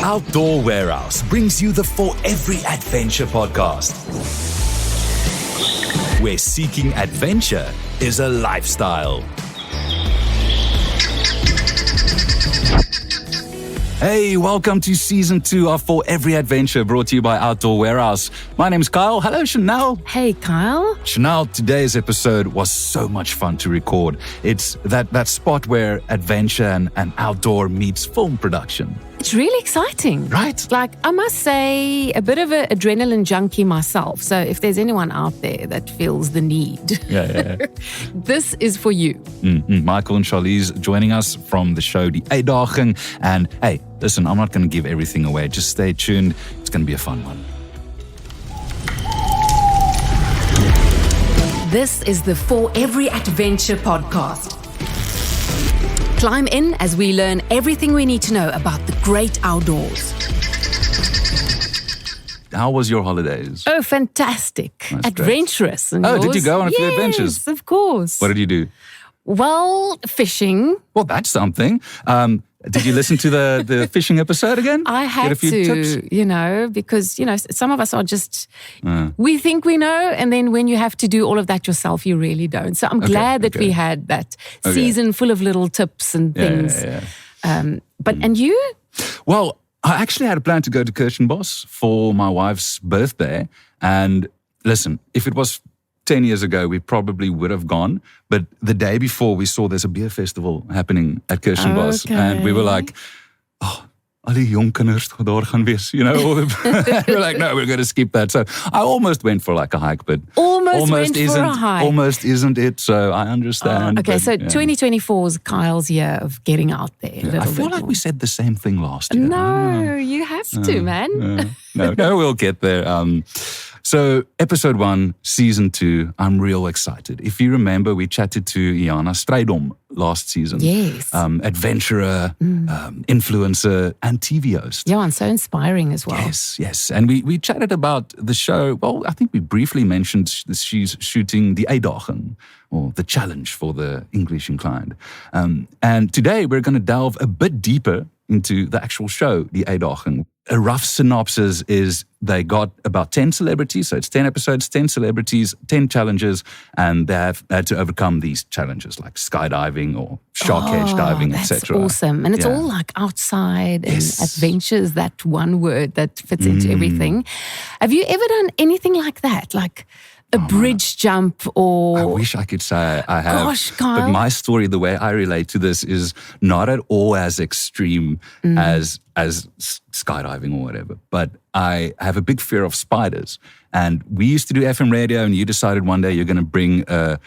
Outdoor Warehouse brings you the For Every Adventure podcast, where seeking adventure is a lifestyle. Hey, welcome to Season 2 of For Every Adventure, brought to you by Outdoor Warehouse. My name's Kyle. Hello, Chanel. Hey, Kyle. Chanel, today's episode was so much fun to record. It's that spot where adventure and outdoor meets film production. It's really exciting. Right? Like, I must say, a bit of an adrenaline junkie myself. So if there's anyone out there that feels the need, this is for you. Michael and Charlize joining us from the show Die Uitdaging. And hey, listen, I'm not going to give everything away. Just stay tuned. It's going to be a fun one. This is the For Every Adventure podcast. Climb in as we learn everything we need to know about the great outdoors. How was your holidays? Oh, fantastic. That's adventurous. great. Oh, did you go on a few adventures? Yes, of course. What did you do? Well, fishing. Well, that's something. Did you listen to the fishing episode again? I had Get a few tips? because, some of us are just, we think we know, and then when you have to do all of that yourself, you really don't. So I'm glad that we had that season full of little tips and things. And you? Well, I actually had a plan to go to Kirchenbosch for my wife's birthday. And listen, if it was 10 years ago, we probably would have gone. But the day before, we saw there's a beer festival happening at Kirchenbosch. Okay. And we were like, al die jong kinders daar gaan wees, we're like, no, we're going to skip that. So I almost went for like a hike, but almost went for a hike. Almost isn't it, so I understand. Okay, so 2024 is Kyle's year of getting out there. I feel like we said the same thing last year. No, you have to, man. No, we'll get there. So episode 1, season 2, I'm real excited. If you remember, we chatted to Iana Strydom last season. Yes. Adventurer, influencer, and TV host. Yeah, and so inspiring as well. Yes. And we chatted about the show. Well, I think we briefly mentioned she's shooting Die Uitdaging, or the challenge for the English inclined. And today we're going to delve a bit deeper into the actual show, Die Uitdaging. A rough synopsis is they got about 10 celebrities, so it's 10 episodes, 10 celebrities, 10 challenges, and they have had to overcome these challenges like skydiving or shark cage diving, etc. That's awesome. And it's all like outside and adventures, that one word that fits into everything. Have you ever done anything like that? Like a bridge jump or... I wish I could say I have. Gosh, Kyle. But my story, the way I relate to this is not at all as extreme as skydiving or whatever. But I have a big fear of spiders. And we used to do FM radio, and you decided one day you're going to bring a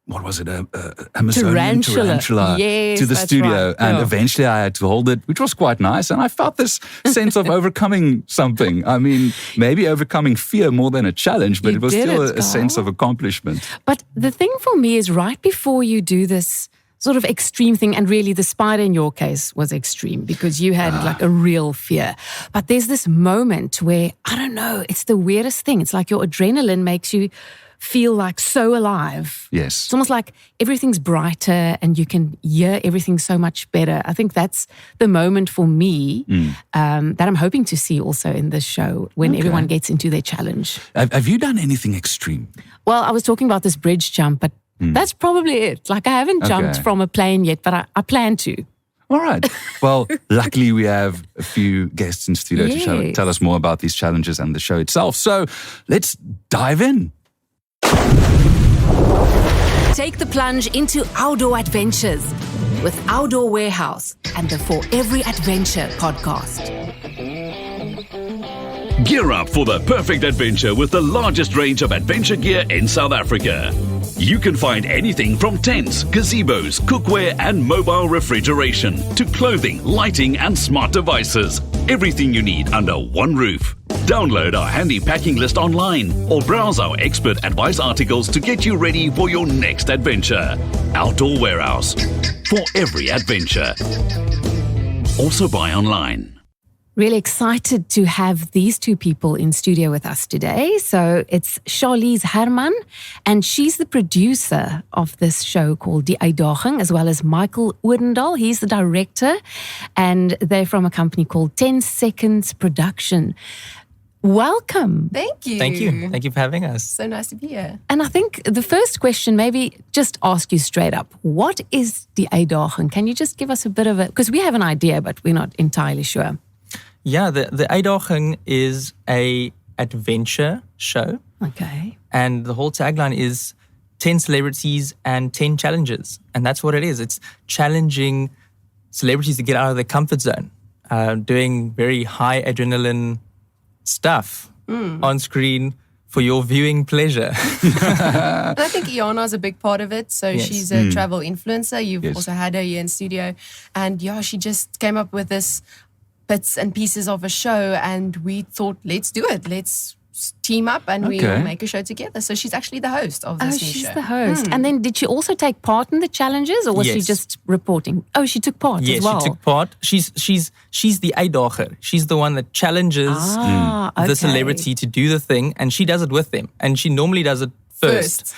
Amazonian tarantula to the studio. Right. And eventually I had to hold it, which was quite nice. And I felt this sense of overcoming something. I mean, maybe overcoming fear more than a challenge, but it was still a sense of accomplishment. But the thing for me is right before you do this sort of extreme thing, and really the spider in your case was extreme because you had like a real fear. But there's this moment where, I don't know, it's the weirdest thing. It's like your adrenaline makes you feel like so alive. Yes. It's almost like everything's brighter and you can hear everything so much better. I think that's the moment for me that I'm hoping to see also in this show when everyone gets into their challenge. Have you done anything extreme? Well, I was talking about this bridge jump, but that's probably it. Like I haven't jumped from a plane yet, but I plan to. All right. Well, luckily we have a few guests in studio to tell us more about these challenges and the show itself. So let's dive in. Take the plunge into outdoor adventures with Outdoor Warehouse and the For Every Adventure podcast. Gear up for the perfect adventure with the largest range of adventure gear in South Africa. You can find anything from tents, gazebos, cookware and mobile refrigeration to clothing, lighting and smart devices. Everything you need under one roof. Download our handy packing list online or browse our expert advice articles to get you ready for your next adventure. Outdoor Warehouse. For every adventure. Also buy online. Really excited to have these two people in studio with us today. So it's Charlize Herman, and she's the producer of this show called Die Uitdaging, as well as Michael Odendaal. He's the director, and they're from a company called 10 Seconds Production. Welcome. Thank you. Thank you. Thank you for having us. So nice to be here. And I think the first question, maybe just ask you straight up, what is Die Uitdaging? Can you just give us a bit of because we have an idea, but we're not entirely sure. Yeah, the Uitdaging is a adventure show. Okay. And the whole tagline is 10 celebrities and 10 challenges. And that's what it is. It's challenging celebrities to get out of their comfort zone, doing very high adrenaline stuff on screen for your viewing pleasure. And I think Iana is a big part of it. So Yes. she's a travel influencer. You've Yes. also had her here in studio. And yeah, she just came up with this bits and pieces of a show. And we thought, let's do it. Let's team up and we Okay. make a show together. So she's actually the host of this new She's show. the host. And then did she also take part in the challenges, or was she Yes. just reporting? Oh, she took part Yes, as well. she took part. She's the Uitdager. She's the one that challenges okay. the celebrity to do the thing, and she does it with them. And she normally does it first.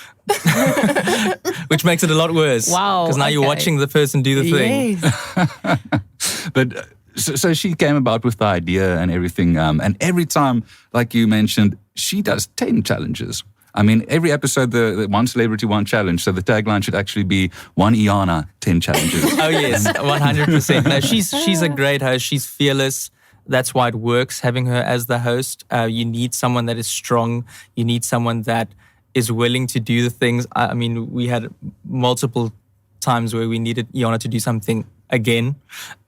Which makes it a lot worse. Wow, Because now you're okay. watching the person do the thing. Yes. But so she came about with the idea and everything. And every time, like you mentioned, she does 10 challenges. I mean, every episode, the one celebrity, one challenge. So the tagline should actually be one Iana, 10 challenges. Oh yes, 100%. No, she's a great host. She's fearless. That's why it works, having her as the host. You need someone that is strong. You need someone that is willing to do the things. I mean, we had multiple times where we needed Iana to do something again.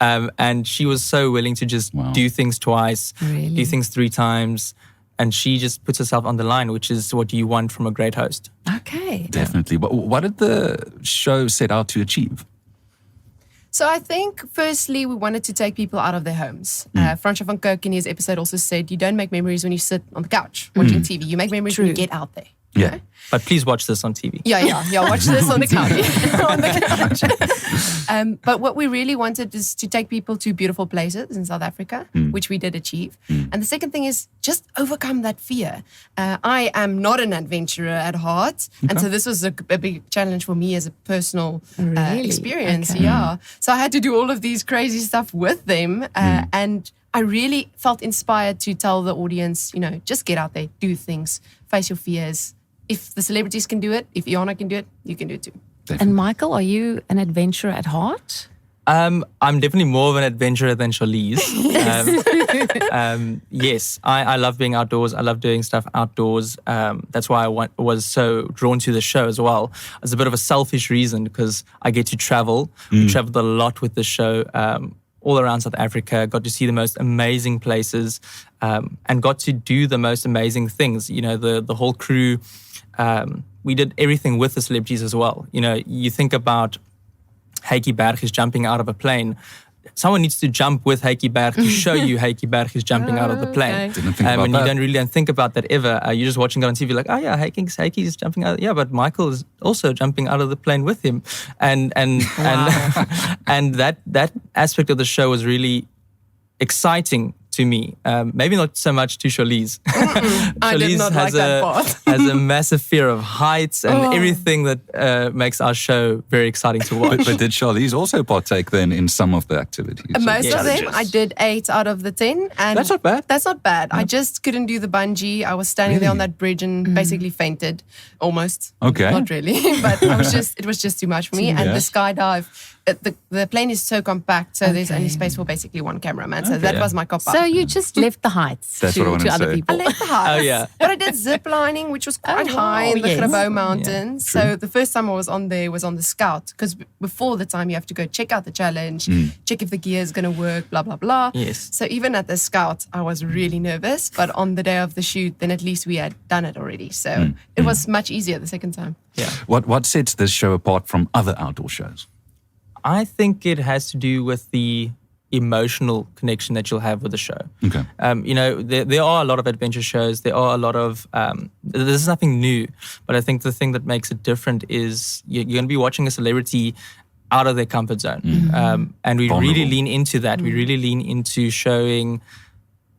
And she was so willing to just do things twice, Really? do things 3 times. And she just puts herself on the line, which is what you want from a great host. Okay. Definitely. But what did the show set out to achieve? So I think, firstly, we wanted to take people out of their homes. Fransja van Kook in his episode also said, you don't make memories when you sit on the couch watching TV. You make memories when you True. get out there. Yeah. But please watch this on TV. Yeah. Watch this on the couch. On the couch. But what we really wanted is to take people to beautiful places in South Africa, which we did achieve. And the second thing is just overcome that fear. I am not an adventurer at heart. And so this was a big challenge for me as a personal Really? experience. Okay. Yeah. So I had to do all of these crazy stuff with them. And I really felt inspired to tell the audience, just get out there, do things, face your fears. If the celebrities can do it, if Iana can do it, you can do it too. And Michael, are you an adventurer at heart? I'm definitely more of an adventurer than Charlize. Yes, I love being outdoors. I love doing stuff outdoors. That's why I was so drawn to the show as well. It's a bit of a selfish reason because I get to travel. We traveled a lot with the show. All around South Africa, got to see the most amazing places, and got to do the most amazing things. The whole crew. We did everything with the celebrities as well. You think about Heikki Berg is jumping out of a plane. Someone needs to jump with Heikki Berg to show you Heikki Berg is jumping out of the plane. Okay. Didn't think about And that. you don't think about that ever. You're just watching it on TV like, oh yeah, Heikki is jumping out. Yeah, but Michael is also jumping out of the plane with him. And and that aspect of the show was really exciting to me. Maybe not so much to Charlize. I did not like that part. has a massive fear of heights and everything that makes our show very exciting to watch. But did Charlize also partake then in some of the activities? Most of them, Challenges? I did 8 out of the 10. And That's not bad. That's not bad. I just couldn't do the bungee. I was standing there on that bridge and basically fainted, almost. Okay. Not really, but it was just too much for me. And the skydive, the plane is so compact, so there's only space for basically one cameraman. So that was my cop-out. So you just left the heights That's what I wanted to to other say. I people. left the house. Oh, yeah. But I did zip lining, which was quite high in the yes. Grabouw Mountains. So the first time I was on there was on the Scout, because before the time you have to go check out the challenge, check if the gear is going to work, blah, blah, blah. Yes. So even at the Scout, I was really nervous. But on the day of the shoot, then at least we had done it already. So it was much easier the second time. Yeah. What sets this show apart from other outdoor shows? I think it has to do with the emotional connection that you'll have with the show. Okay. There are a lot of adventure shows. There are a lot of, this is nothing new, but I think the thing that makes it different is you're going to be watching a celebrity out of their comfort zone. And we really lean into that. We really lean into showing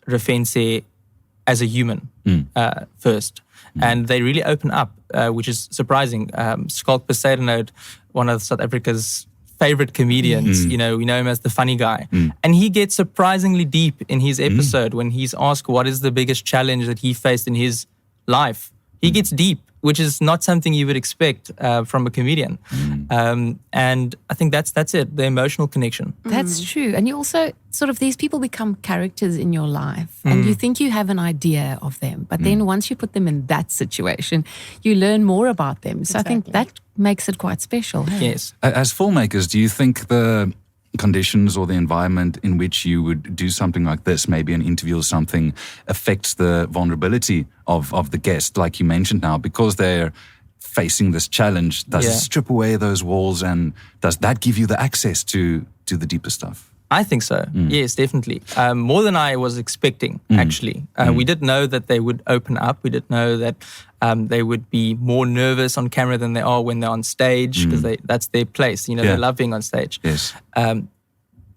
Refense as a human first. And they really open up, which is surprising. Skalk Besaidenout, one of South Africa's favorite comedians, we know him as the funny guy. And he gets surprisingly deep in his episode when he's asked what is the biggest challenge that he faced in his life. He gets deep, which is not something you would expect from a comedian. And I think that's it, the emotional connection. That's true. And you also sort of, these people become characters in your life and you think you have an idea of them. But then once you put them in that situation, you learn more about them. So I think that makes it quite special. Hey? Yes. As filmmakers, do you think the conditions or the environment in which you would do something like this, maybe an interview or something, affects the vulnerability of the guest, like you mentioned now, because they're facing this challenge? Does it strip away those walls, and does that give you the access to the deeper stuff? I think so. Yes, definitely. More than I was expecting, actually. We did know that they would open up. We did know that they would be more nervous on camera than they are when they're on stage, because that's their place. They love being on stage. Yes.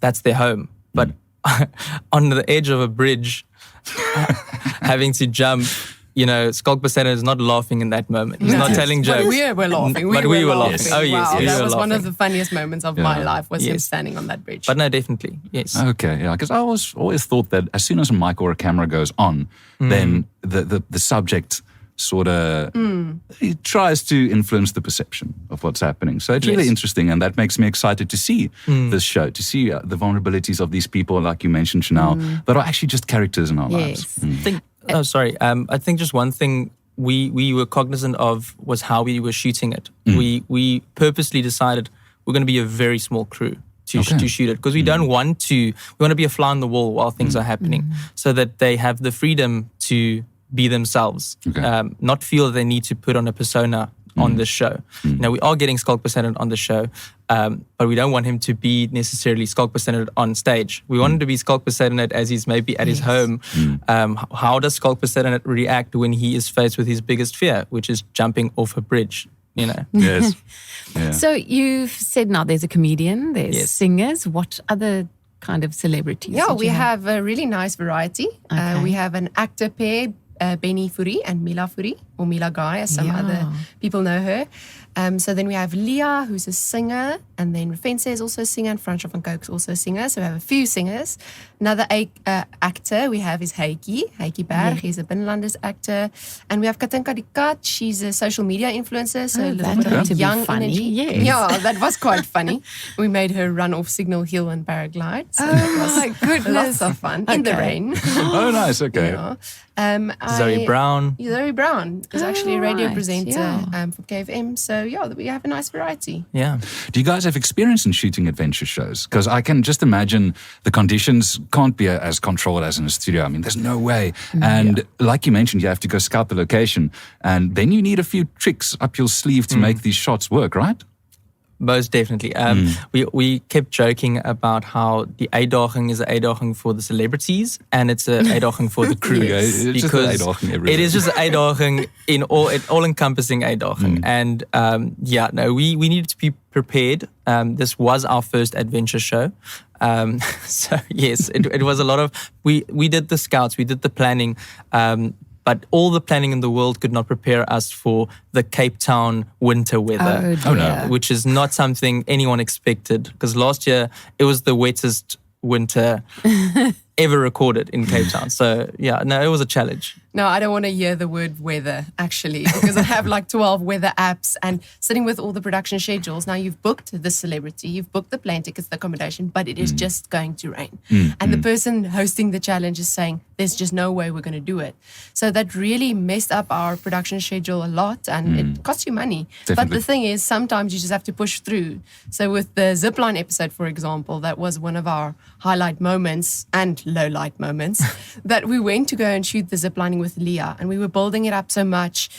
That's their home. But on the edge of a bridge, having to jump, Skalk Besaidenout is not laughing in that moment. He's not telling jokes. But we were laughing. We were laughing. Yes. Oh, yes. Wow, we that were was one laughing. of the funniest moments of my life, was him standing on that bridge. But no, definitely. Yes. Okay, yeah, because I always thought that as soon as a mic or a camera goes on, then the subject sort of it tries to influence the perception of what's happening. So it's really interesting, and that makes me excited to see this show, to see the vulnerabilities of these people, like you mentioned, Chanel, that are actually just characters in our lives. I think just one thing we were cognizant of was how we were shooting it. We purposely decided we're going to be a very small crew to shoot it, because we don't want to. We want to be a fly on the wall while things are happening, so that they have the freedom to be themselves, not feel that they need to put on a persona on this show. We are getting Skalk Besaidenout on the show, but we don't want him to be necessarily Skalk Besaidenout on stage. We want him to be Skalk Besaidenout as he's maybe at his home. How does Skalk Besaidenout react when he is faced with his biggest fear, which is jumping off a bridge? Yes. Yeah. So you've said now there's a comedian, there's singers. What other kind of celebrities? Yeah, did we you have a really nice variety. Okay. We have an actor pair, Benny Fourie and Mila Fourie, or Mila Guy, as some other people know her. So then we have Leah, who's a singer, and then Refense is also a singer, and Fransjo van Coke's also a singer. So we have a few singers. Another actor we have is Heitjie Berg. He's a Binnenlanders actor. And we have Katinka die Kat. She's a social media influencer, so a little bit of young funny. energy. Yes. Yeah, that was quite funny. We made her run off Signal Hill and paraglide. So it was my goodness. lots of fun in the rain. Oh, nice. Okay. Yeah. Zoe Brown. Zoe Brown is actually a radio right, presenter for KFM. So we have a nice variety. Yeah. Do you guys have experience in shooting adventure shows? Because I can just imagine the conditions can't be as controlled as in a studio. I mean, there's no way. And like you mentioned, you have to go scout the location, and then you need a few tricks up your sleeve to make these shots work, right? Most definitely. We kept joking about how the Uitdaging is an Uitdaging for the celebrities, and it's an Uitdaging for the crew. It's just an Uitdaging everywhere. It is just an Uitdaging in all-encompassing Uitdaging. And we needed to be prepared. This was our first adventure show. So yes, it was a lot of, we did the scouts, we did the planning, but all the planning in the world could not prepare us for the Cape Town winter weather. Oh, no. Which is not something anyone expected, because last year it was the wettest winter ever recorded in Cape Town. So it was a challenge. No, I don't want to hear the word weather, actually, because I have like 12 weather apps and sitting with all the production schedules. Now you've booked the celebrity, you've booked the plane tickets, the accommodation, but it is just going to rain. And the person hosting the challenge is saying, there's just no way we're going to do it. So that really messed up our production schedule a lot, and it costs you money. Definitely. But the thing is, sometimes you just have to push through. So with the zipline episode, for example, that was one of our highlight moments and low light moments that we went to go and shoot the ziplining with Leah, and we were building it up so much,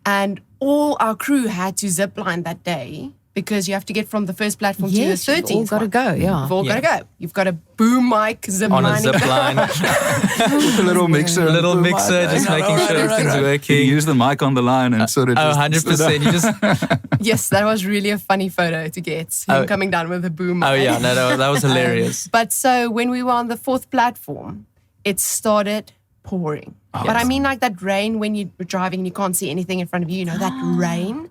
and all our crew had to zipline that day because you have to get from the first platform to the Yes, 13th. you've all got to go, yeah. You've all got to go. You've got a boom mic zip On a lining zip down. line, With a little mixer. and little the mic. mixer, just making sure everything's You working. use the mic on the line and sort of Oh, just 100%. You just, Yes, that was really a funny photo to get. Him coming down with a boom mic. oh yeah, no, that was hilarious. But so when we were on the 4th platform, it started pouring. But I mean like that rain when you're driving and you can't see anything in front of you, you know, that rain.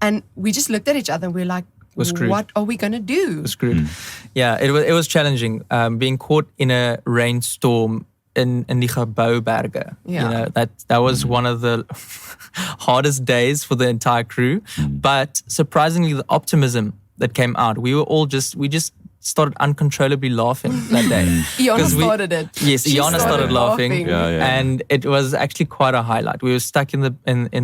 And we just looked at each other and we're like, We're screwed. what are we going to do? Screwed. Yeah, it was challenging. Being caught in a rainstorm in die Gebouwberge. Yeah. You know, that was one of the hardest days for the entire crew. But surprisingly, the optimism that came out, we just started uncontrollably laughing that day. Iana 'Cause started it. Yes, She Iana started laughing, Yeah. and it was actually quite a highlight. We were stuck in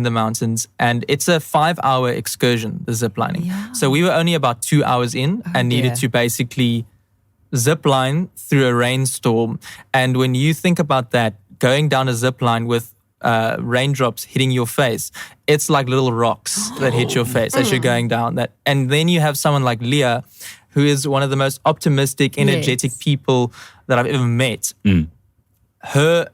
the mountains, and it's a 5-hour excursion, the zip lining. Yeah. So we were only about 2 hours in, and needed to basically zip line through a rainstorm. And when you think about that, going down a zip line with raindrops hitting your face, it's like little rocks that hit your face as you're going down that. And then you have someone like Leah, who is one of the most optimistic, energetic people that I've ever met. Her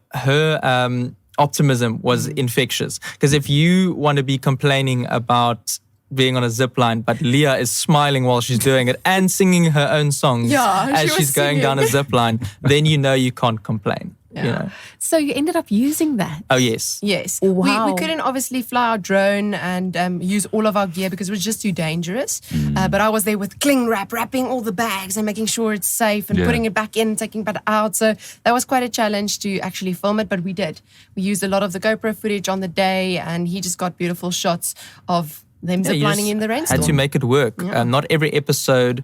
optimism was infectious. Because if you want to be complaining about being on a zip line, but Leah is smiling while she's doing it and singing her own songs Yeah, as she was she's going down a singing. zip line, then you know you can't complain. You know? So you ended up using that. Oh yes. Yes. Wow. We couldn't obviously fly our drone and use all of our gear because it was just too dangerous. But I was there with cling wrap, wrapping all the bags and making sure it's safe and putting it back in, taking it out. So that was quite a challenge to actually film it, but we did. We used a lot of the GoPro footage on the day and he just got beautiful shots of them Yeah, you ziplining just in the rainstorm. had to make it work. Not every episode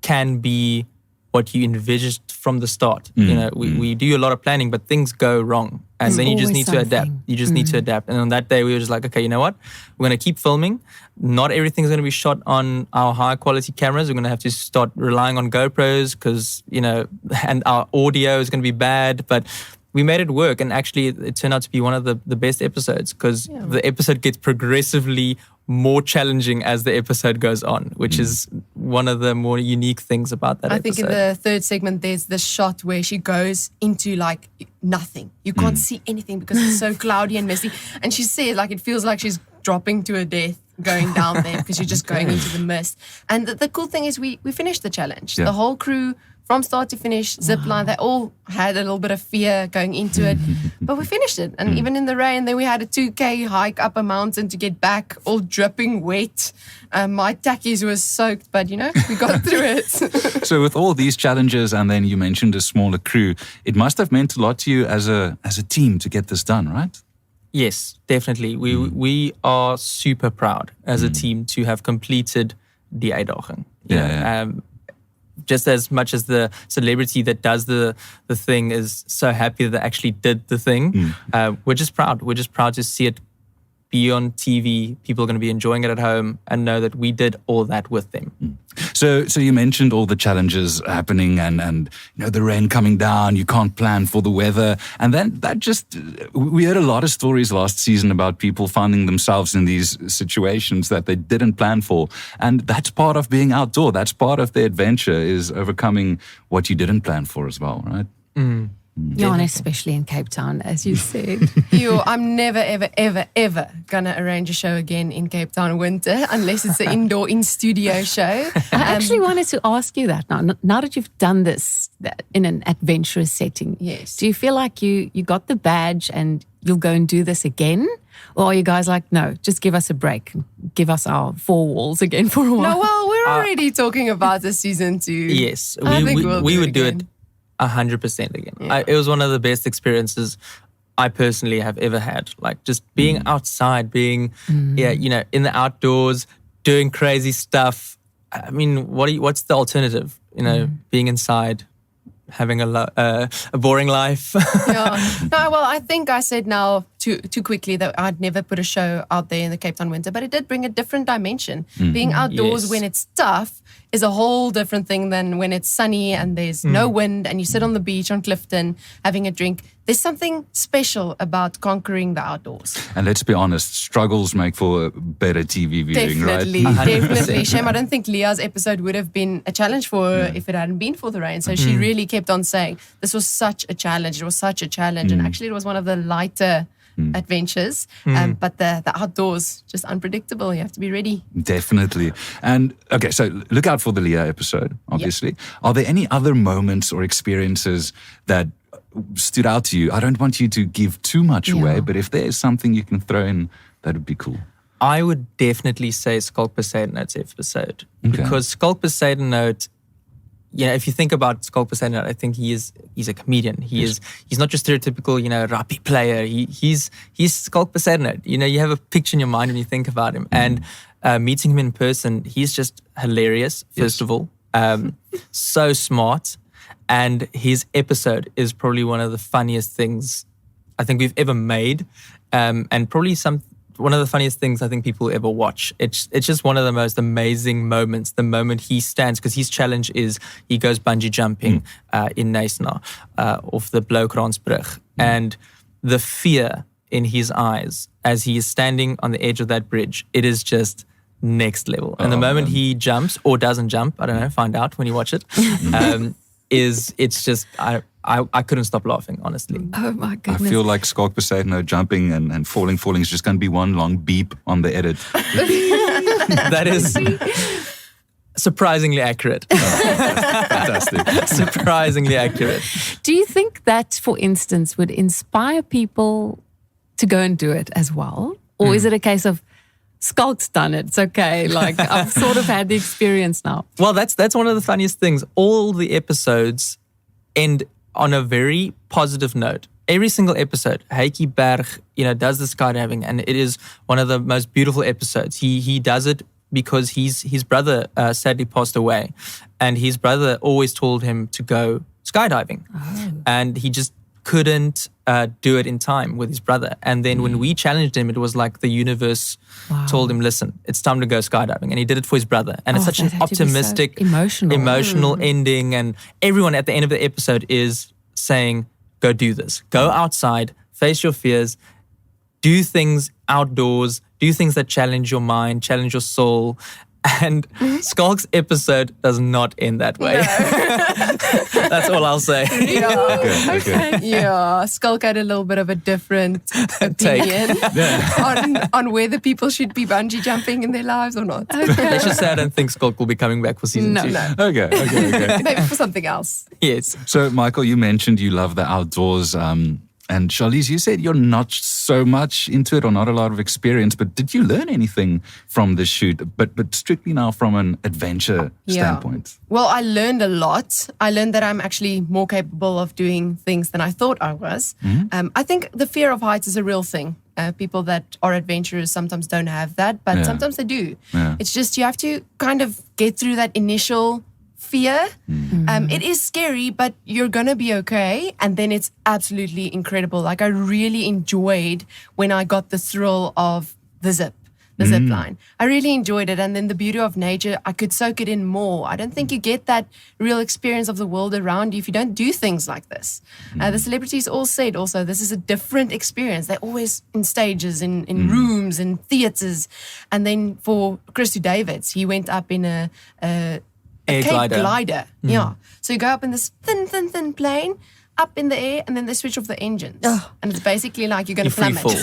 can be what you envisaged from the start. You know, we do a lot of planning, but things go wrong. And There's then you just always need to adapt. something. You just need to adapt. And on that day, we were just like, okay, you know what? We're going to keep filming. Not everything's going to be shot on our high quality cameras. We're going to have to start relying on GoPros because, you know, and our audio is going to be bad. But we made it work. And actually, it turned out to be one of the best episodes because the episode gets progressively more challenging as the episode goes on, which is one of the more unique things about that I episode. think in the 3rd segment, there's this shot where she goes into like nothing. You can't see anything because it's so cloudy and misty. And she said like it feels like she's dropping to her death going down there because you're just going into the mist. And the cool thing is we finished the challenge. Yeah. The whole crew from start to finish, zip line, they all had a little bit of fear going into it. But we finished it. And even in the rain, then we had a 2K hike up a mountain to get back, all dripping wet. My tackies were soaked, but you know, we got through it. So with all these challenges, and then you mentioned a smaller crew, it must have meant a lot to you as a team to get this done, right? Yes, definitely. We are super proud as a team to have completed Die Uitdaging. You know, just as much as the celebrity that does the thing is so happy that they actually did the thing, we're just proud. We're just proud to see it be on TV. People are going to be enjoying it at home and know that we did all that with them. So you mentioned all the challenges happening and you know the rain coming down, you can't plan for the weather. And then we heard a lot of stories last season about people finding themselves in these situations that they didn't plan for. And that's part of being outdoor. That's part of the adventure, is overcoming what you didn't plan for as well, right? Yeah, and especially in Cape Town, as you said. I'm never, ever, ever, ever gonna arrange a show again in Cape Town winter unless it's an indoor in-studio show. I actually wanted to ask you that now that you've done this in an adventurous setting. Yes. Do you feel like you got the badge and you'll go and do this again? Or are you guys like, no, just give us a break. Give us our 4 walls again for a while? No, well, we're already talking about the season 2. Yes, I think we would do again. it 100% again. It was one of the best experiences I personally have ever had. Like just being outside, being in the outdoors, doing crazy stuff. I mean, what's the alternative? You know, being inside, having a boring life. Yeah. No, well, I think I said now too quickly that I'd never put a show out there in the Cape Town winter, but it did bring a different dimension. Being outdoors Yes. when it's tough is a whole different thing than when it's sunny and there's no wind and you sit on the beach on Clifton having a drink. There's something special about conquering the outdoors. And let's be honest, struggles make for better TV viewing, Definitely, right? definitely. Shame, I don't think Leah's episode would have been a challenge for her if it hadn't been for the rain. So she really kept on saying, this was such a challenge. It was such a challenge. And actually it was one of the lighter adventures. But the outdoors, just unpredictable. You have to be ready. Definitely. And okay, so look out for the Leah episode, obviously. Are there any other moments or experiences that stood out to you? I don't want you to give too much away, but if there's something you can throw in, that would be cool. I would definitely say Skulk Poseidon's episode. Because Skulk Poseidon, if you think about Skulk Poseidon, I think he's a comedian. He's not just stereotypical, rappy player. He's Skulk Poseidon. You have a picture in your mind when you think about him. And meeting him in person, he's just hilarious, first of all. So smart. And his episode is probably one of the funniest things I think we've ever made. And probably one of the funniest things I think people ever watch. It's just one of the most amazing moments. The moment he stands, because his challenge is he goes bungee jumping in Knysna off the Blaukransbrug. And the fear in his eyes as he is standing on the edge of that bridge, it is just next level. And the moment he jumps or doesn't jump, I don't know, find out when you watch it, it's just... I couldn't stop laughing, honestly. Oh my goodness. I feel like Skulk Poseidon jumping and falling is just going to be one long beep on the edit. That is surprisingly accurate. Fantastic. Surprisingly accurate. Do you think that, for instance, would inspire people to go and do it as well? Or is it a case of, Skulk's done it, it's okay, like I've sort of had the experience now? Well, that's one of the funniest things. All the episodes end on a very positive note. Every single episode, Heikki Berg, does the skydiving, and it is one of the most beautiful episodes. He does it because his brother sadly passed away, and his brother always told him to go skydiving, and he just couldn't do it in time with his brother. And then when we challenged him, it was like the universe told him, listen, it's time to go skydiving. And he did it for his brother. And it's such an optimistic, so emotional ending. And everyone at the end of the episode is saying, go do this. Go outside, face your fears, do things outdoors, do things that challenge your mind, challenge your soul. And Skulk's episode does not end that way. No. That's all I'll say. Yeah. Okay. Yeah, Skulk had a little bit of a different opinion on whether people should be bungee jumping in their lives or not. Let's just say I don't think Skulk will be coming back for season 2. No. Okay. Maybe for something else. Yes. So, Michael, you mentioned you love the outdoors. And Charlize, you said you're not so much into it or not a lot of experience, but did you learn anything from the shoot? But strictly now from an adventure standpoint. Well, I learned a lot. I learned that I'm actually more capable of doing things than I thought I was. I think the fear of heights is a real thing. People that are adventurers sometimes don't have that, but sometimes they do. Yeah. It's just you have to kind of get through that initial fear. It is scary, but you're gonna be okay. And then it's absolutely incredible. Like I really enjoyed when I got the thrill of the zip line. I really enjoyed it. And then the beauty of nature, I could soak it in more. I don't think you get that real experience of the world around you if you don't do things like this. The celebrities all said also, this is a different experience. They're always in stages, in rooms, in theaters. And then for Chris Davids, he went up in a glider. Yeah. So you go up in this thin plane, up in the air, and then they switch off the engines. And it's basically like you're going to plummet.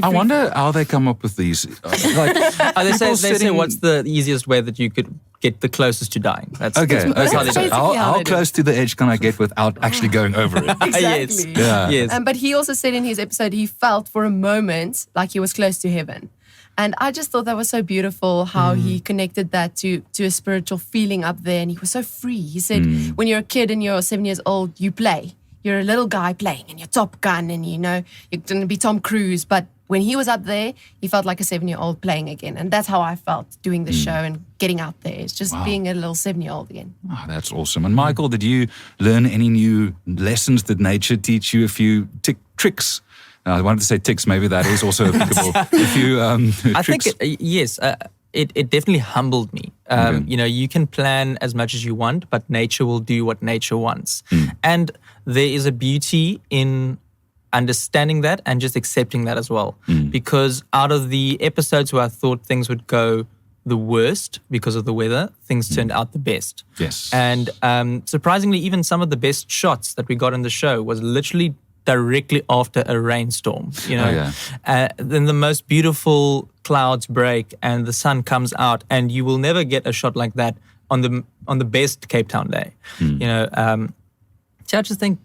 I wonder how they come up with these. They say what's the easiest way that you could get the closest to dying. That's how they do it. How close to the edge can I get without actually going over it? Exactly. Yes. But he also said in his episode he felt for a moment like he was close to heaven. And I just thought that was so beautiful how he connected that to a spiritual feeling up there. And he was so free. He said, when you're a kid and you're 7 years old, you play. You're a little guy playing and you're Top Gun and you're going to be Tom Cruise. But when he was up there, he felt like a 7-year-old playing again. And that's how I felt doing the show and getting out there. It's just being a little 7-year-old again. Oh, that's awesome. And Michael, did you learn any new lessons? Did nature teach you a few tricks I wanted to say ticks. Maybe that is also applicable. If you, I tricks. think, yes, it definitely humbled me. You know, you can plan as much as you want, but nature will do what nature wants. And there is a beauty in understanding that and just accepting that as well. Because out of the episodes where I thought things would go the worst because of the weather, things turned out the best. Yes. And surprisingly, even some of the best shots that we got in the show was literally directly after a rainstorm. You know, then the most beautiful clouds break and the sun comes out, and you will never get a shot like that on the best Cape Town day. You know, so I just think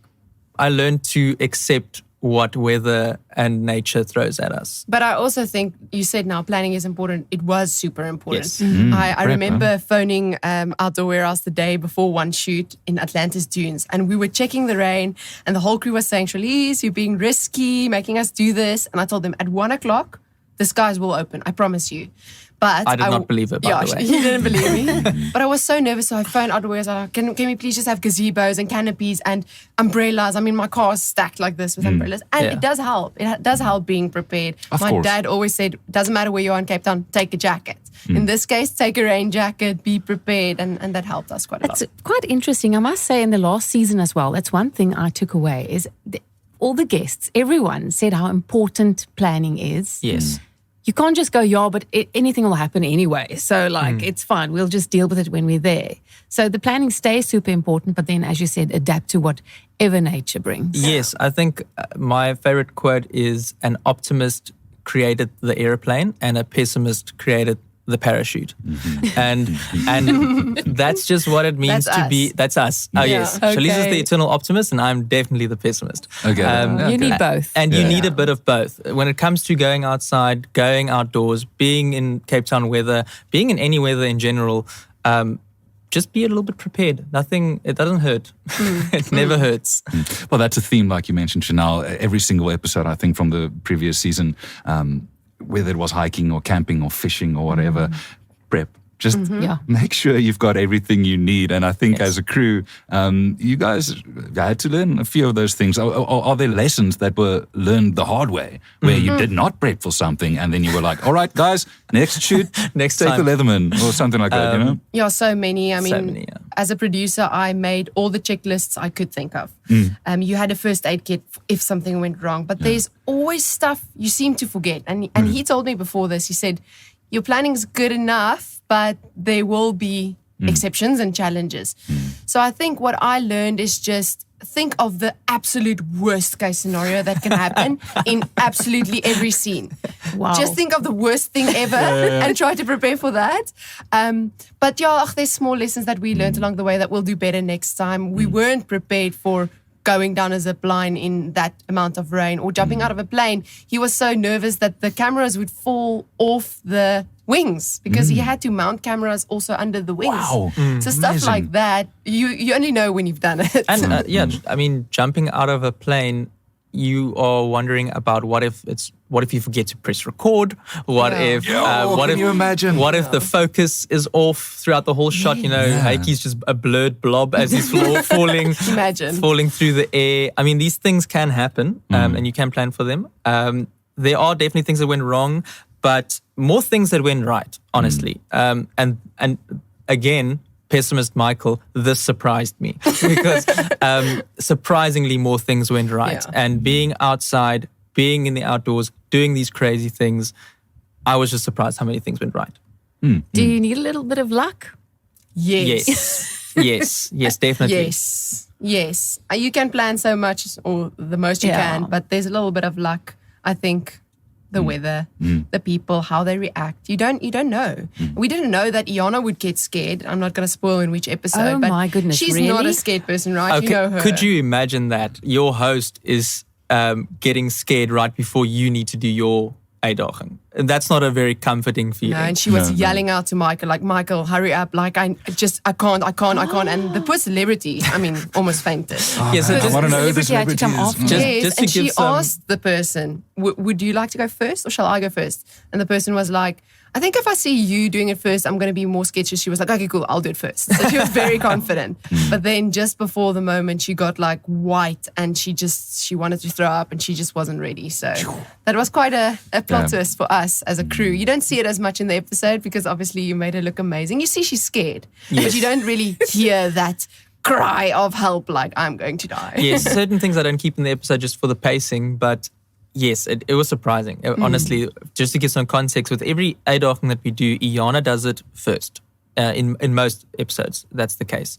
I learned to accept what weather and nature throws at us. But I also think you said now planning is important. It was super important. Yes. I remember phoning Outdoor Warehouse the day before one shoot in Atlantis Dunes, and we were checking the rain, and the whole crew was saying, Charlize, you're being risky, making us do this. And I told them at 1 o'clock, the skies will open, I promise you. But I did not believe it, by the way. You didn't believe me. But I was so nervous, so I phoned Outdoor Warehouse. I was like, can we please just have gazebos and canopies and umbrellas? I mean, my car is stacked like this with umbrellas. And it does help. It does help being prepared. Of course. Dad always said, doesn't matter where you are in Cape Town, take a jacket. In this case, take a rain jacket, be prepared. And that helped us quite a lot. It's quite interesting. I must say, in the last season as well, that's one thing I took away is all the guests, everyone said how important planning is. Yes. You can't just go, but anything will happen anyway. So, it's fine. We'll just deal with it when we're there. So the planning stays super important, but then, as you said, adapt to whatever nature brings. Yes, I think my favorite quote is an optimist created the airplane and a pessimist created the parachute. And that's just what it means That's to us. be. That's us. Oh, yes. Okay. Charlize is the eternal optimist and I'm definitely the pessimist. Okay. You need both. And you need a bit of both. When it comes to going outside, going outdoors, being in Cape Town weather, being in any weather in general, just be a little bit prepared. It doesn't hurt. It never hurts. Well, that's a theme, like you mentioned, Chanel. Every single episode, I think, from the previous season, whether it was hiking or camping or fishing or whatever, prep. Just make sure you've got everything you need. And I think as a crew, you guys had to learn a few of those things. Are there lessons that were learned the hard way where you did not prep for something and then you were like, all right, guys, next shoot, Next take time. the Leatherman or something like that, you know? Yeah, so many. I mean, So many, yeah. as a producer, I made all the checklists I could think of. You had a first aid kit if something went wrong, but there's always stuff you seem to forget. And he told me before this, he said, your planning's good enough, but there will be exceptions and challenges. So I think what I learned is just think of the absolute worst case scenario that can happen in absolutely every scene. Wow. Just think of the worst thing ever and try to prepare for that. But there's small lessons that we learned along the way that we'll do better next time. We weren't prepared for going down a zip line in that amount of rain or jumping out of a plane. He was so nervous that the cameras would fall off the wings because he had to mount cameras also under the wings. Wow. So stuff Amazing. like that, you only know when you've done it. And I mean, jumping out of a plane, you are wondering about what if you forget to press record? What if can you imagine? What if the focus is off throughout the whole shot? You know, Heikie's just a blurred blob as he's falling through the air. I mean, these things can happen, and you can plan for them. There are definitely things that went wrong, but more things that went right, honestly. And again, pessimist Michael, this surprised me because surprisingly more things went right. Yeah. And being outside, being in the outdoors, doing these crazy things, I was just surprised how many things went right. Do you need a little bit of luck? Yes. Yes, definitely. Yes. You can plan so much or the most you can, but there's a little bit of luck, I think. The weather, the people, how they react. You don't know. We didn't know that Iana would get scared. I'm not going to spoil in which episode. Oh but my goodness, she's really? not a scared person, right? Okay, You know her. could you imagine that your host is getting scared right before you need to do your Uitdaging? That's not a very comforting feeling. No, and she was yelling out to Michael, like, Michael, hurry up. Like, I can't. And the poor celebrity, I mean, almost fainted. Yeah, so I just- want to know who the celebrity had to come celebrity is. after. Yes, just to and give she some- asked the person, would you like to go first or shall I go first? And the person was like, I think if I see you doing it first, I'm going to be more scared. So she was like, okay, cool, I'll do it first. So she was very confident. But then just before the moment, she got like white and she wanted to throw up and she just wasn't ready. So that was quite a plot twist for us as a crew. You don't see it as much in the episode because obviously you made her look amazing. You see she's scared, but you don't really hear that cry of help like, I'm going to die. Yes, certain things I don't keep in the episode just for the pacing, but yes, it was surprising. Honestly, just to give some context, with every uitdaging that we do, Iana does it first. In most episodes, that's the case.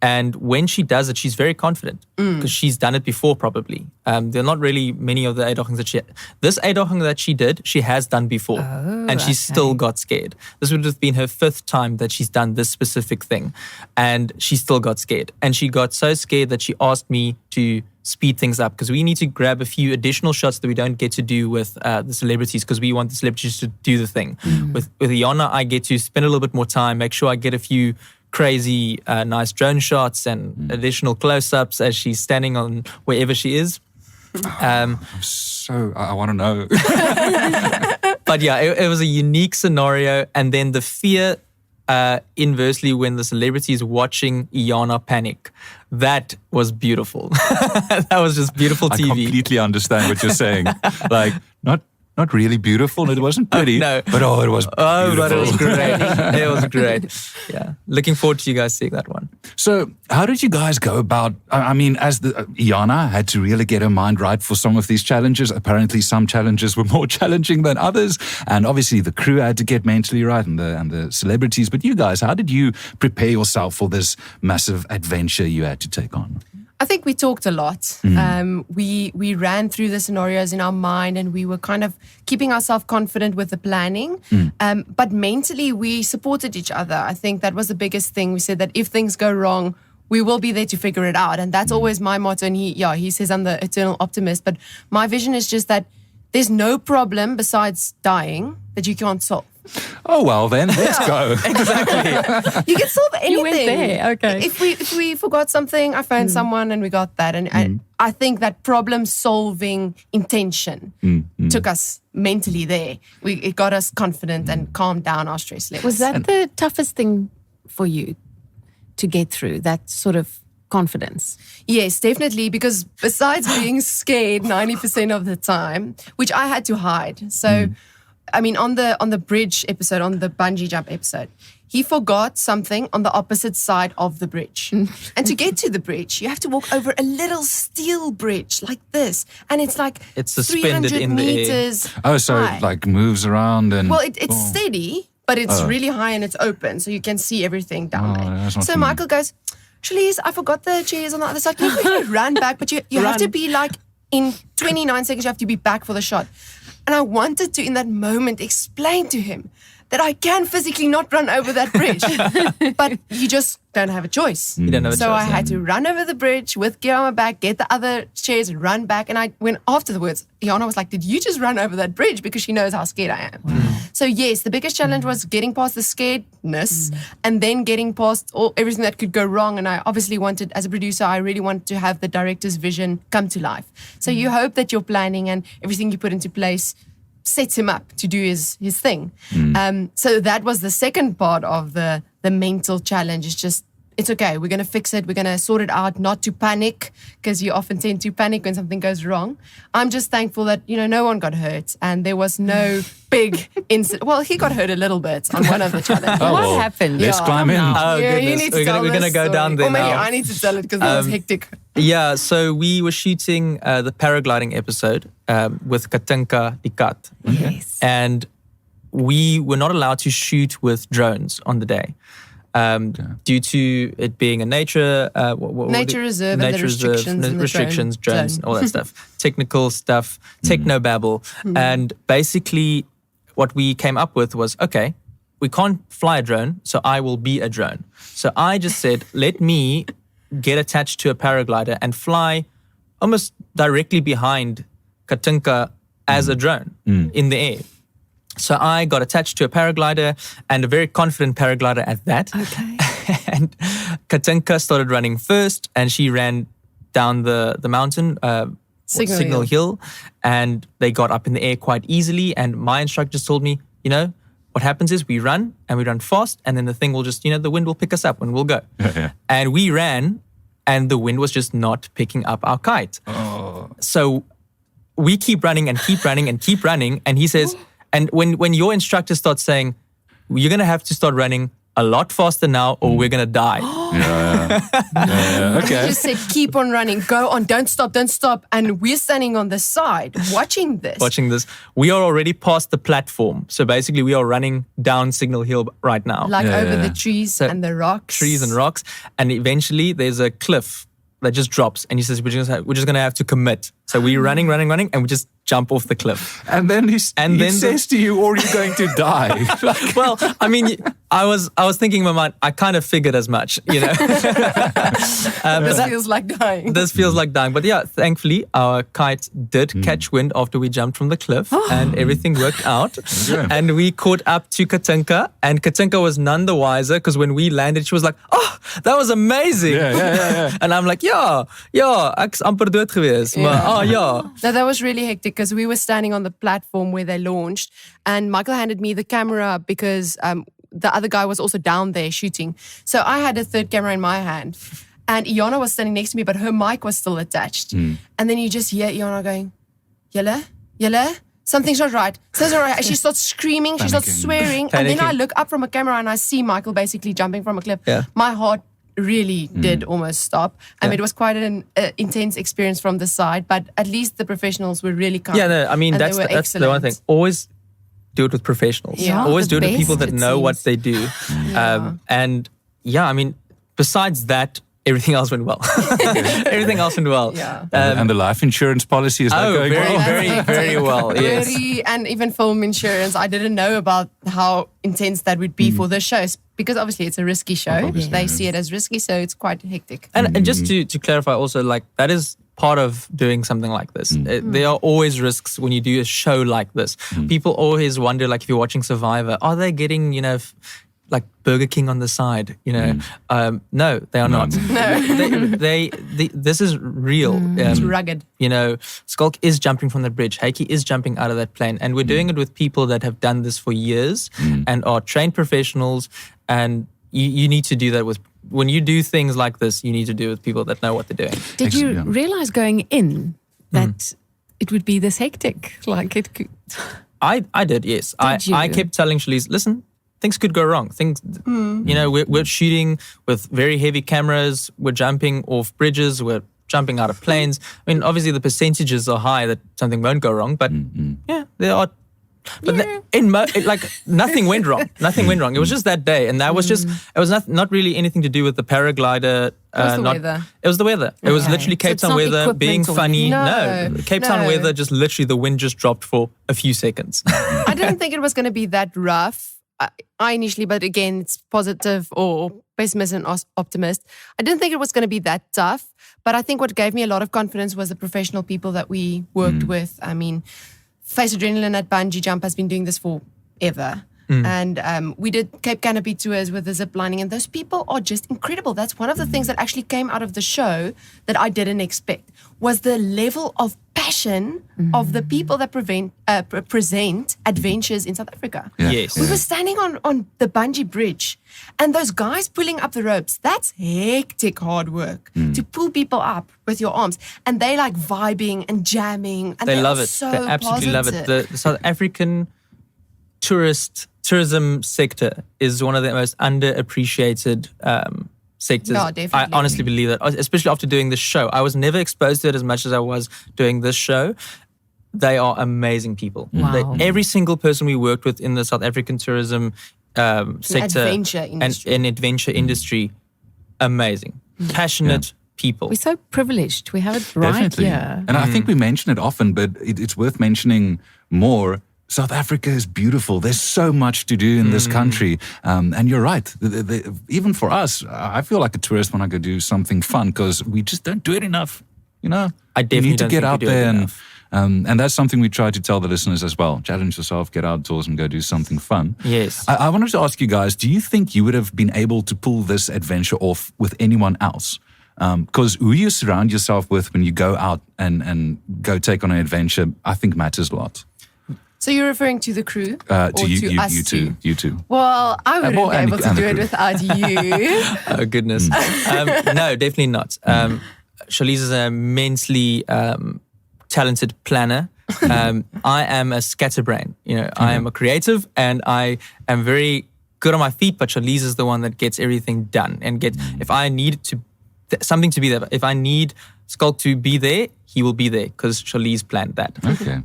And when she does it, she's very confident because she's done it before probably. There are not really many of the uitdagings that this uitdaging that she did, she has done before. And she still got scared. This would have been her 5th time that she's done this specific thing. And she still got scared. And she got so scared that she asked me to speed things up because we need to grab a few additional shots that we don't get to do with the celebrities because we want the celebrities to do the thing. With Iana, I get to spend a little bit more time, make sure I get a few crazy nice drone shots and additional close-ups as she's standing on wherever she is. So I want to know. But yeah, it was a unique scenario. And then the fear inversely when the celebrity is watching Iana panic. That was beautiful. That was just beautiful TV. I completely understand what you're saying. Like, not really beautiful. It wasn't pretty. No. But it was beautiful. But it was great. It was great. Yeah. Looking forward to you guys seeing that one. So how did you guys go about, I mean, as Iana had to really get her mind right for some of these challenges. Apparently some challenges were more challenging than others. And obviously the crew had to get mentally right and the celebrities. But you guys, how did you prepare yourself for this massive adventure you had to take on? I think we talked a lot. We ran through the scenarios in our mind and we were kind of keeping ourselves confident with the planning. But mentally, we supported each other. I think that was the biggest thing. We said that if things go wrong, we will be there to figure it out. And that's always my motto. And he says I'm the eternal optimist. But my vision is just that there's no problem besides dying that you can't solve. Oh, well then, let's go. Exactly. You can solve anything. You went there, okay. If we forgot something, I found someone and we got that. And I think that problem-solving intention took us mentally there. It got us confident and calmed down our stress levels. Was that the toughest thing for you to get through, that sort of confidence? Yes, definitely. Because besides being scared 90% of the time, which I had to hide. So... I mean, on the bridge episode, on the bungee jump episode, he forgot something on the opposite side of the bridge. And to get to the bridge, you have to walk over a little steel bridge like this. And it's like It's suspended 300 in the air. meters Oh, so high. it like moves around and... Well, it's steady, but it's really high and it's open. So you can see everything down there. that's not So for me. Michael goes, Charlize, I forgot the chairs on the other side. Can you quickly run back? But you have to be like, in 29 seconds, you have to be back for the shot. And I wanted to, in that moment, explain to him that I can physically not run over that bridge. But you just don't have a choice. You don't have a So choice, I had to run over the bridge with gear on my back, get the other chairs, run back. And when afterwards, Iana was like, did you just run over that bridge? Because she knows how scared I am. So yes, the biggest challenge was getting past the scaredness and then getting past everything that could go wrong. And I obviously wanted, as a producer, I really wanted to have the director's vision come to life. So you hope that your planning and everything you put into place sets him up to do his thing. So that was the second part of the mental challenge. It's just, it's okay. We're going to fix it. We're going to sort it out, not to panic, because you often tend to panic when something goes wrong. I'm just thankful that, no one got hurt and there was no big incident. Well, he got hurt a little bit on one of the challenges. Oh, What well, happened? Let's climb in. Oh, Yeah, you goodness. need to We're tell gonna this go down story. there Or maybe now. I need to tell it because that was hectic. Yeah, so we were shooting the paragliding episode with Katinka Dikat. Yes. And we were not allowed to shoot with drones on the day. Due to it being a nature Nature reserve and the restrictions in the restrictions, drone drones, zone. all that stuff, technical stuff, technobabble, and basically what we came up with was, okay, we can't fly a drone, so I will be a drone. So I just said, let me get attached to a paraglider and fly almost directly behind Katinka as a drone in the air. So I got attached to a paraglider, and a very confident paraglider at that. Okay. And Katinka started running first, and she ran down the mountain, Signal Signal Hill, and they got up in the air quite easily. And my instructor just told me, you know, what happens is we run and we run fast, and then the thing will just, you know, the wind will pick us up and we'll go. And we ran, and the wind was just not picking up our kite. So we keep running and keep running and keep running. And he says, and when your instructor starts saying, you're going to have to start running a lot faster now or we're going to die. He just said, keep on running, go on, don't stop. And we're standing on the side watching this. We are already past the platform. So basically we are running down Signal Hill right now. Like over the trees and the rocks. Trees and rocks. And eventually there's a cliff that just drops. And he says, we're just going to have to commit. So we're running, and we just jump off the cliff. And then he says to you, or you're going to die. Well, I mean, I was thinking in my mind, I kind of figured as much, you know. This feels like dying. This feels like dying. But yeah, thankfully, our kite did catch wind after we jumped from the cliff and everything worked out. And we caught up to Katinka, and Katinka was none the wiser because when we landed, she was like, oh, that was amazing. Yeah. And I'm like, yeah, ek's amper dood gewees. Maar, No, that was really hectic because we were standing on the platform where they launched, and Michael handed me the camera because the other guy was also down there shooting. So I had a third camera in my hand, and Iana was standing next to me, but her mic was still attached. And then you just hear Iana going, Julle, something's not right. Something's not right. And she starts screaming, she starts swearing, and then I look up from a camera and I see Michael basically jumping from a cliff. Yeah. My heart really did almost stop. I mean, it was quite an intense experience from the side, but at least the professionals were really kind. Yeah, no, I mean, that's the one thing. Always do it with professionals. Yeah. Always The do it with people best, that it know what seems. they do. And yeah, I mean, besides that, everything else went well. Everything else went well. Yeah. And the life insurance policy is not going well. Very well. Yes. And even film insurance, I didn't know about how intense that would be for the shows, because obviously it's a risky show. They see it as risky, so it's quite hectic. And just to clarify also, like, that is part of doing something like this. There are always risks when you do a show like this. People always wonder, like, if you're watching Survivor, are they getting, you know, like Burger King on the side, you know? No, they are not. No. they this is real. It's rugged. You know, Skulk is jumping from the bridge. Heike is jumping out of that plane. And we're doing it with people that have done this for years and are trained professionals. And you need to do that with, when you do things like this, you need to do it with people that know what they're doing. Did you realize going in that it would be this hectic? Like it could... I did, yes. I kept telling Charlize, listen, things could go wrong. Things, you know, we're shooting with very heavy cameras. We're jumping off bridges. We're jumping out of planes. I mean, obviously the percentages are high that something won't go wrong. But yeah, there are. But like nothing went wrong. Nothing went wrong. It was just that day, and that was just. It was not really anything to do with the paraglider. It was the weather. It was the weather. It was literally Cape it's Town not weather being equipment or- funny. No, Cape Town weather. Just literally the wind just dropped for a few seconds. I didn't think it was going to be that rough. I initially, but again, it's positive or pessimist and optimist. I didn't think it was going to be that tough, but I think what gave me a lot of confidence was the professional people that we worked with. I mean, Face Adrenaline at Bungee Jump has been doing this forever. And we did Cape Canopy tours with the zip lining, and those people are just incredible. That's one of the things that actually came out of the show that I didn't expect, was the level of passion of the people that present adventures in South Africa. Yes. We were standing on the bungee bridge, and those guys pulling up the ropes, that's hectic hard work to pull people up with your arms. And they like vibing and jamming. And They love it. So They absolutely love it. The South African tourism sector is one of the most underappreciated sectors. No, definitely. I honestly believe that, especially after doing this show. I was never exposed to it as much as I was doing this show. They are amazing people. Wow. Every single person we worked with in the South African tourism sector adventure industry. and adventure industry, amazing, passionate people. We're so privileged. We have it right Definitely. here. And I think we mention it often, but it's worth mentioning more. South Africa is beautiful. There's so much to do in this country. And you're right. Even for us, I feel like a tourist when I go do something fun because we just don't do it enough. You know, I definitely you need to don't get think we out do it there enough. and that's something we try to tell the listeners as well. Challenge yourself, get outdoors and go do something fun. Yes. I wanted to ask you guys, do you think you would have been able to pull this adventure off with anyone else? Because who you surround yourself with when you go out and go take on an adventure, I think matters a lot. So you're referring to the crew? To or you, to you, us you two. You two. Well, I wouldn't well, be and- able to and do the it crew. without you. Oh, goodness. No, definitely not. Charlize is an immensely talented planner. I am a scatterbrain. I am a creative and I am very good on my feet, but Charlize is the one that gets everything done and if I need something to be there, if I need Skulk to be there, he will be there because Charlize planned that. Okay.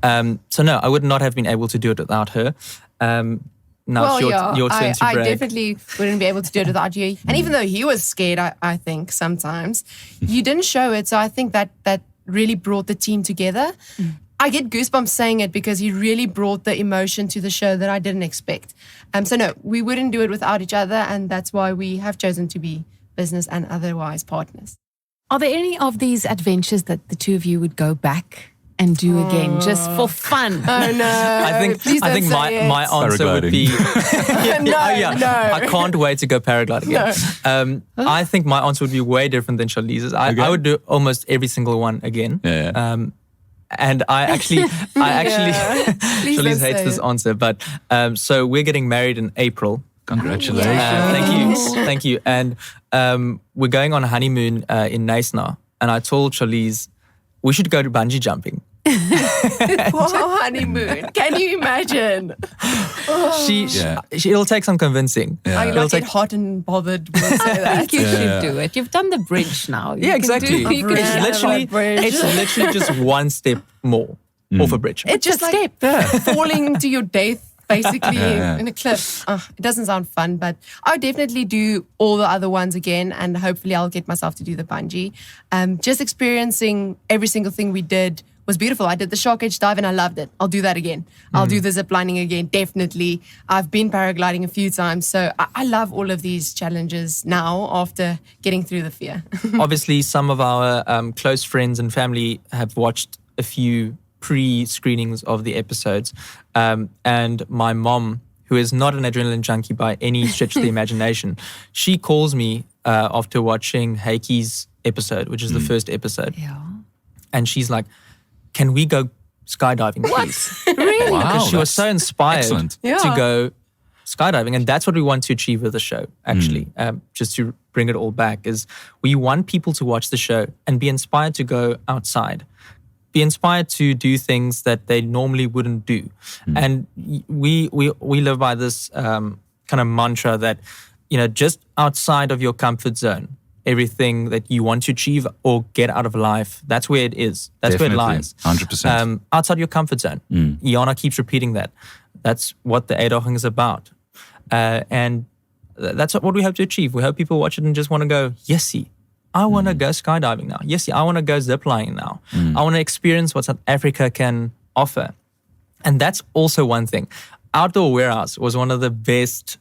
So no, I would not have been able to do it without her. Now it's your turn to I brag. definitely wouldn't be able to do it without you. And even though he was scared, I think sometimes, you didn't show it. So I think that really brought the team together. I get goosebumps saying it because he really brought the emotion to the show that I didn't expect. So no, we wouldn't do it without each other. And that's why we have chosen to be business and otherwise partners. Are there any of these adventures that the two of you would go back and do again, just for fun? Oh no! I think my answer would be No. I can't wait to go paragliding again. I think my answer would be way different than Charlize's. I would do almost every single one again. Yeah. And I actually Please Charlize don't hates say this it. answer, but so we're getting married in April. Congratulations. Thank you. And we're going on a honeymoon in Knysna. And I told Charlize we should go to bungee jumping. Wow, honeymoon. Can you imagine? It'll take some convincing. I It'll like get hot and bothered when I say I that. think you should do it. You've done the bridge now. You Yeah, can exactly. do- you can It's do literally, it. it's literally just one step more off a bridge. It's just like falling to your death, basically, in a cliff. It doesn't sound fun, but I would definitely do all the other ones again, and hopefully I'll get myself to do the bungee. Just experiencing every single thing we did was beautiful. I did the shark edge dive and I loved it. I'll do that again. I'll do the zip lining again, definitely. I've been paragliding a few times, so I love all of these challenges now after getting through the fear. Obviously, some of our close friends and family have watched a few pre-screenings of the episodes. And my mom, who is not an adrenaline junkie by any stretch of the imagination, she calls me after watching Heiki's episode, which is the first episode. Yeah. And she's like, can we go skydiving, please? Really? Wow, Because she was so inspired excellent. to go skydiving. And that's what we want to achieve with the show, actually. Just to bring it all back, is we want people to watch the show and be inspired to go outside. Be inspired to do things that they normally wouldn't do. And we live by this kind of mantra that, just outside of your comfort zone, everything that you want to achieve or get out of life, that's where it is. That's Definitely, where it lies. 100%. Outside your comfort zone. Iana keeps repeating that. That's what the Uitdaging is about. And that's what we hope to achieve. We hope people watch it and just want to go, yesy, I want to go skydiving now. Yesy, I want to go ziplining now. I want to experience what South Africa can offer. And that's also one thing. Outdoor Warehouse was one of the best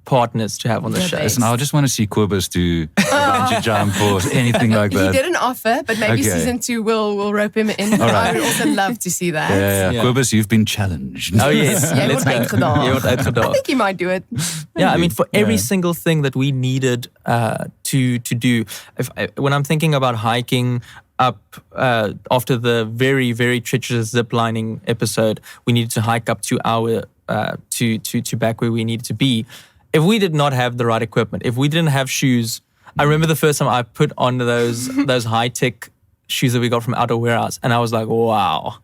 partners to have on the show. Listen, I just want to see Kobus do a bungee jump or anything like He that. didn't offer, but maybe Okay. season 2 we'll rope him in. All I right. would also love to see that. Yeah. Kobus, you've been challenged. Oh yes, Jy let's word go. uitgedaag. Jy word uitgedaag. I think he might do it. Yeah, I mean, for every single thing that we needed to do, when I'm thinking about hiking up after the very, very treacherous zip lining episode, we needed to hike up to our to back where we needed to be. If we did not have the right equipment, if we didn't have shoes, I remember the first time I put on those high tech shoes that we got from Outdoor Warehouse, and I was like, wow,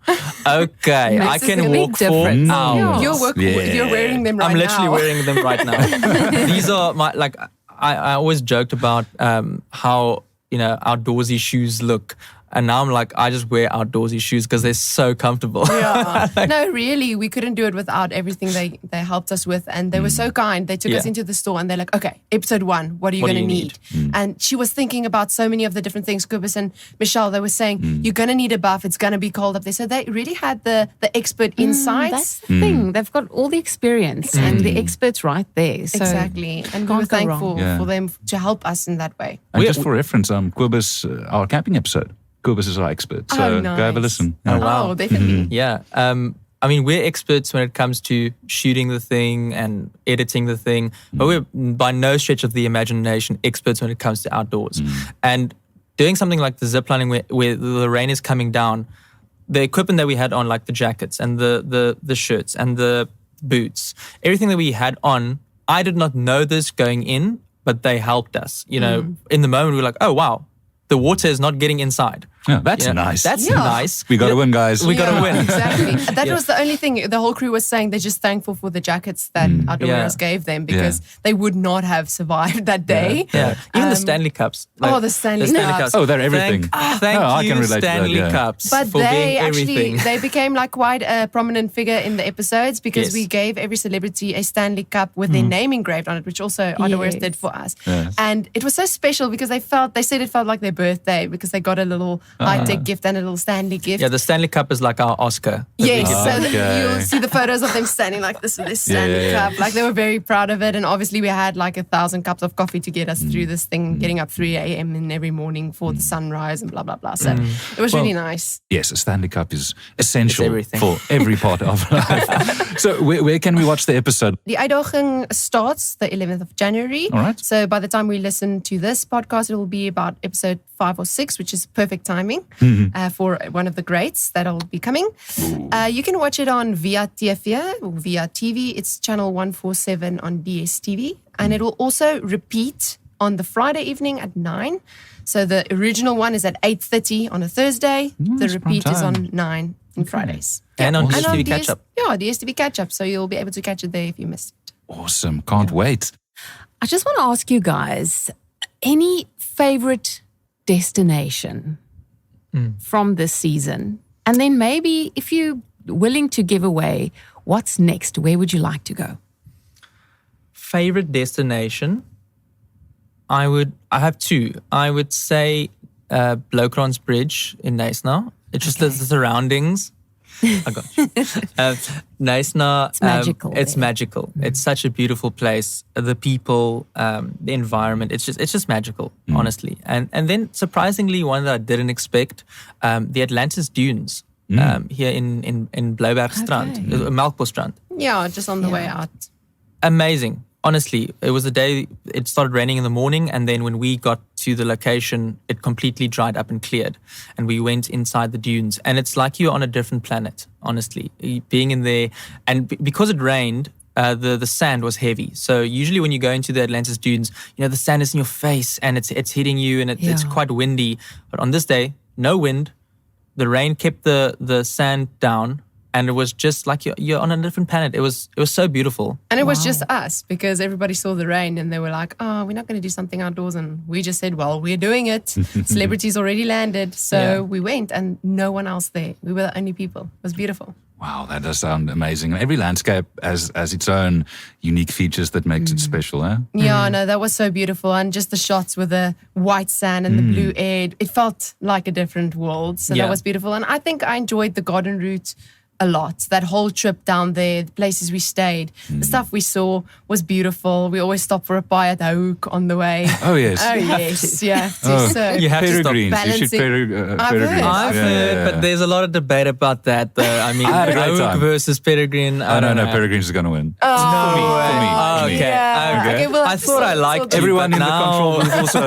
okay, I Makes a can big walk for difference. hours. You're wearing them right I'm literally now. wearing them right now. These are my, like, I always joked about how, outdoorsy shoes look. And now I'm like, I just wear outdoorsy shoes because they're so comfortable. Yeah. No, really, we couldn't do it without everything they helped us with. And they were so kind. They took us into the store and they're like, okay, episode 1, what are you What going do to you need? And she was thinking about so many of the different things. Kobus and Michelle, they were saying, you're going to need a buff. It's going to be cold up there. So they really had the expert That's insights. the thing. They've got all the experience and the experts right there. So Exactly. And we can't were go thankful wrong. Yeah. for them to help us in that way. And just for reference, Kobus, our camping episode, Kobus is our expert. So go have a nice. listen. Oh, wow. Oh, definitely. Yeah. I mean, we're experts when it comes to shooting the thing and editing the thing, but we're by no stretch of the imagination experts when it comes to outdoors. And doing something like the ziplining where the rain is coming down, the equipment that we had on, like the jackets and the shirts and the boots, everything that we had on, I did not know this going in, but they helped us. You know, in the moment we were like, oh wow, the water is not getting inside. Yeah, that's You know, nice. That's nice. We got to win, guys. We got to win. Exactly. That was the only thing the whole crew was saying. They're just thankful for the jackets that Outdoor Wearhouse gave them, because they would not have survived that day. Yeah. Even the Stanley Cups. The Stanley Cups. Oh, they're everything. Thank I you, can relate to that, Stanley yeah. Cups, But for they being actually everything. they became like quite a prominent figure in the episodes, because Yes. we gave every celebrity a Stanley Cup with their name engraved on it, which also Outdoor Wearhouse Yes. did for us. Yes. And it was so special because they said it felt like their birthday, because they got a little high-tech gift and a little Stanley gift. Yeah, the Stanley Cup is like our Oscar. Yes, so Okay. you'll see the photos of them standing like this with this Stanley Yeah. Cup. Like, they were very proud of it. And obviously we had like 1,000 cups of coffee to get us through this thing, getting up 3 a.m. in every morning for the sunrise and blah, blah, blah. So it was really nice. Yes, a Stanley Cup is essential everything. for every part of life. So where can we watch the episode? Die Uitdaging starts the 11th of January. All right. So by the time we listen to this podcast, it will be about episode 5 or 6, which is perfect timing for one of the greats that'll be coming. You can watch it on Via TV or Via TV. It's channel 147 on DSTV. And it will also repeat on the Friday evening at 9. So the original one is at 8:30 on a Thursday. The that's repeat prime is time. on 9 on Fridays. And on DSTV catch up. Yeah, DSTV catch up. So you'll be able to catch it there if you missed it. Awesome. Can't wait. I just want to ask you guys, any favorite destination from this season? And then maybe if you're willing to give away, what's next? Where would you like to go? Favorite destination? I have two. I would say Blokrans Bridge in Knysna. It's just the surroundings. I got you. Knysna. It's magical It's there. magical. It's such a beautiful place. The people, the environment. It's just magical, honestly. And then surprisingly, one that I didn't expect, the Atlantis Dunes here in Bloubergstrand, Melkbosstrand. Yeah, just on the way out. Amazing. Honestly, it was a day, it started raining in the morning, and then when we got to the location, it completely dried up and cleared. And we went inside the dunes, and it's like you're on a different planet, honestly. Being in there, and because it rained, the sand was heavy. So usually when you go into the Atlantis Dunes, you know, the sand is in your face, and it's hitting you, and it's quite windy. But on this day, no wind. The rain kept the sand down. And it was just like you're on a different planet. It was so beautiful. And it was just us, because everybody saw the rain and they were like, oh, we're not going to do something outdoors. And we just said, well, we're doing it. Celebrities already landed. So we went, and no one else there. We were the only people. It was beautiful. Wow, that does sound amazing. Every landscape has its own unique features that makes it special, eh? Yeah, no, that was so beautiful. And just the shots with the white sand and the blue air, it felt like a different world. So that was beautiful. And I think I enjoyed the garden route a lot. That whole trip down there, the places we stayed, the stuff we saw was beautiful. We always stopped for a pie at Hoek on the way. Oh, yes. Oh, yes. Yeah. So You have to stop Peregrines. You should balancing. I've peregrines. heard. I've heard, but there's a lot of debate about that, though. I mean, I had a great Oak time. versus Peregrine. I I don't know know. Peregrines is going to win. No For me. way. For me. Okay. Yeah. Okay. Okay, we'll have I to thought I sort liked that. you, Everyone but in the now- control booth also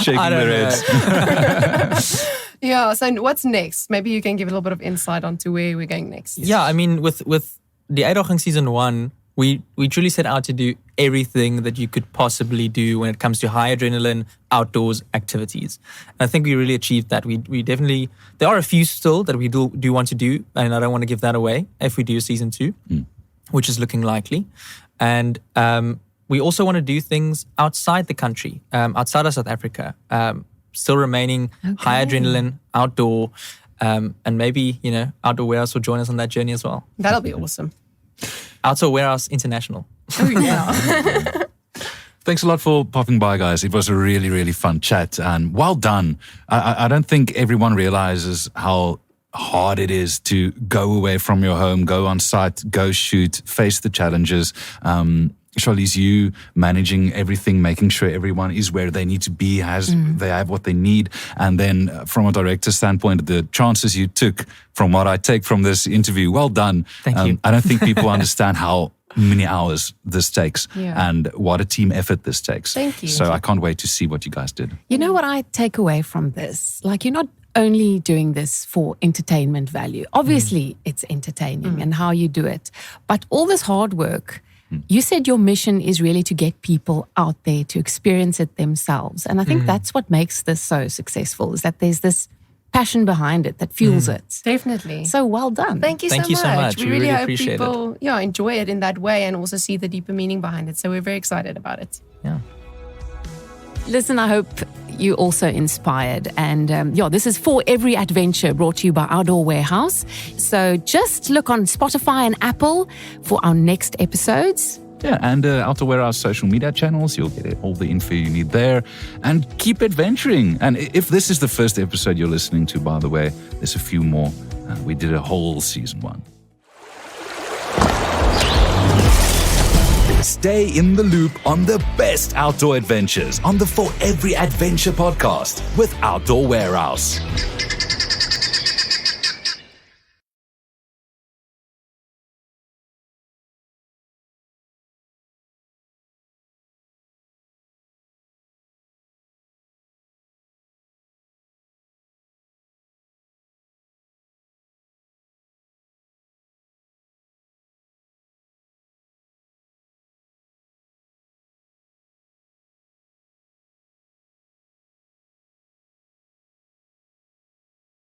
shaking I their don't heads. Yeah, so what's next? Maybe you can give a little bit of insight onto where we're going next. Yeah, I mean, with Die Uitdaging season 1, we truly set out to do everything that you could possibly do when it comes to high adrenaline outdoors activities. And I think we really achieved that. We definitely, there are a few still that we do want to do, and I don't want to give that away if we do season 2, which is looking likely. And we also want to do things outside the country, outside of South Africa, still remaining high adrenaline, outdoor, and maybe, you know, Outdoor Warehouse will join us on that journey as well. That'll be awesome. Outdoor Warehouse International. Oh, yeah. Thanks a lot for popping by, guys. It was a really, really fun chat, and well done. I don't think everyone realizes how hard it is to go away from your home, go on site, go shoot, face the challenges. Charlize, you managing everything, making sure everyone is where they need to be, they have what they need. And then from a director's standpoint, the chances you took, from what I take from this interview, well done. Thank you. I don't think people understand how many hours this takes and what a team effort this takes. Thank you. So I can't wait to see what you guys did. You know what I take away from this? Like, you're not only doing this for entertainment value. Obviously, it's entertaining and how you do it. But all this hard work, you said your mission is really to get people out there to experience it themselves. And I think that's what makes this so successful, is that there's this passion behind it that fuels it. Definitely. So well done. Thank you Thank you so much. We We really really hope appreciate people enjoy it in that way and also see the deeper meaning behind it. So we're very excited about it. Yeah. Listen, I hope you also inspired. And this is For Every Adventure, brought to you by Outdoor Warehouse. So just look on Spotify and Apple for our next episodes. Yeah, and Outdoor Warehouse social media channels. You'll get all the info you need there. And keep adventuring. And if this is the first episode you're listening to, by the way, there's a few more. We did a whole season 1. Stay in the loop on the best outdoor adventures on the For Every Adventure podcast with Outdoor Warehouse.